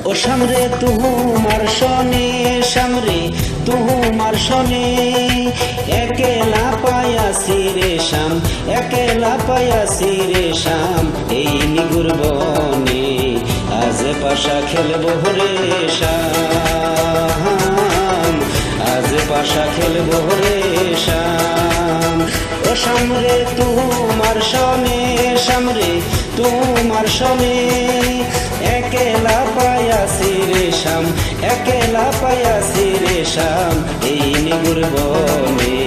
ও সামরে তোমার শনি সামরে তোমার শনি একেলা পায়াসি রে শাম একেলা পায়াসি রে শাম এই নিগুর বনে আজ পাশা খেলবো রে শাম আজ পাশা খেলবো রে শাম ও সামরে তোমার শনি সামরে তোমার শনি একেলা পায়াসি রে শাম একেলা পায়াসি রে শাম এই নিগুর বনে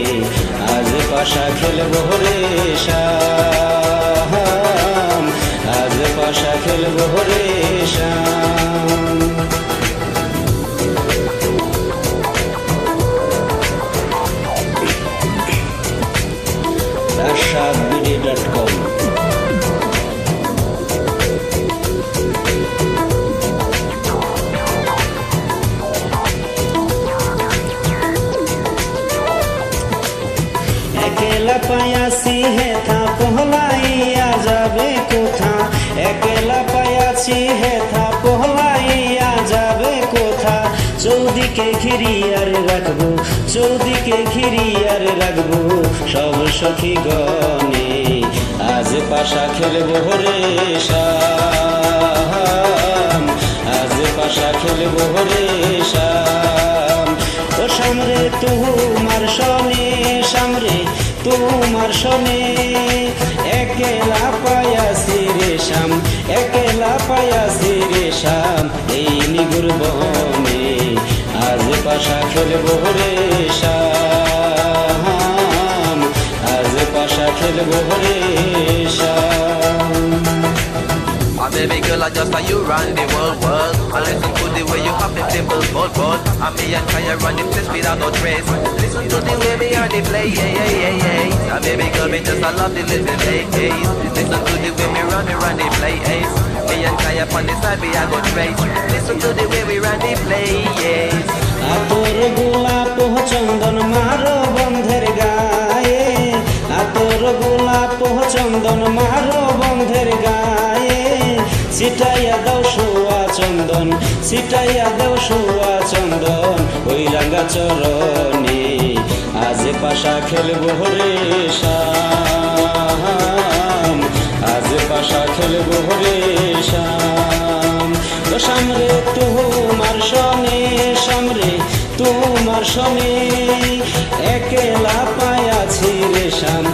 আজ পাশা খেলবো রে শাম আজ পাশা খেলবো রে শাম arshadbidi.com একেলা পায়াসি হেথা পহলাইয়া যাবে কোথা একেলা পায়াসি হেথা পহলাইয়া যাবে কোথা চৌদিকে ঘিরিয়ার রাখবো চৌদিকে ঘিরিয়ার রাখবো সব সখী গণে আজ পাশা খেলবো রে শাম আজ পাশা খেলবো রে শাম ও সামরে তোমার শনি সামরে তোমার শনি একেলা পায়াসি রে শাম একেলা পায়াসি রে শাম এই নিগুর বনে আজ পাশা খেলবো রে শাম আজ পাশা খেলবো রে শাম My baby girl, I just saw you run the world. I listen to the way you have the dimples, both. I'm me and Kaya run the place without no trace. Listen to the way we are the play, My baby girl, me just I love the living days. Listen to the way we run the play, Me and Kaya on the side, we are go trace. Listen to the way we run the play, আতর গোলাপ চন্দন মারো বন্ধের গায়ে আতর গোলাপ চন্দন মারো বন্ধের গায়ে ছিটাইয়া দাও সোয়া চন্দন ছিটাইয়া দাও সোয়া চন্দন ওই রাঙ্গা চরণে আজ পাশা খেলবো রে শাম আজ পাশা খেলবো রে শাম ও সামরে তোমার শনি সামরে তোমার শনি একেলা পায়াছি রে শাম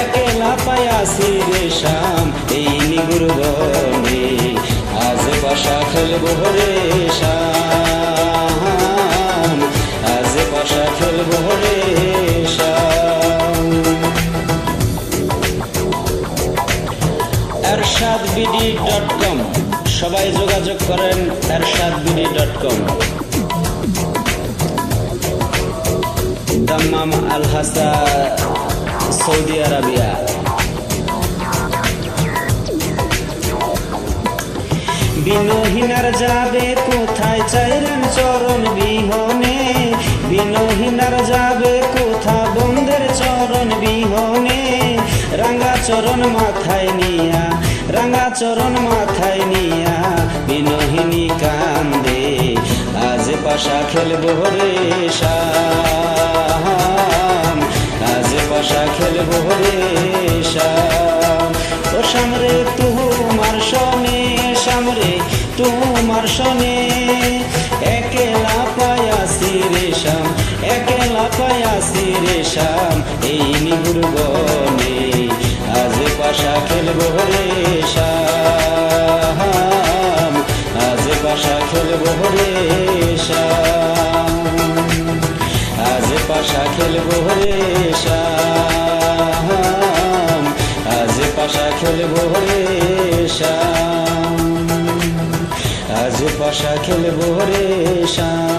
একেলা পায়াছি রে শাম এই নিগুর বনে আজ পাশা খেলবো রে শাম আজ পাশা খেলবো রে শাম arshadbidi.com সবাই যোগাযোগ করেন arshadbidi.com দাম্মাম আল হাসা সৌদি আরবিয়া বিনহিনার যাবে কোথায় চাইলেন চরণ বিহনে বিনহিনার যাবে কোথা বন্ধের চরণ বিহনে রাঙ্গা চরণ মাথায় নিয়া রাঙ্গা চরণ মাথায় নিয়া বিনহিনী কান্দে আজ পাশা খেলবো রে শাম আজ পাশা খেলবো রে শাম ও সামরে তোমার শনি সামরে তোমার শনি একেলা পায়াসি রে শাম একেলা পায়াসি রে শাম এই নিগুর বনে আজ পাশা খেলবো রে শাম আজ পাশা খেলবো রে শাম আজ পাশা খেলবো রে শাম আজ পাশা খেলবো রে শাম আজ পাশা খেলবো রে শাম।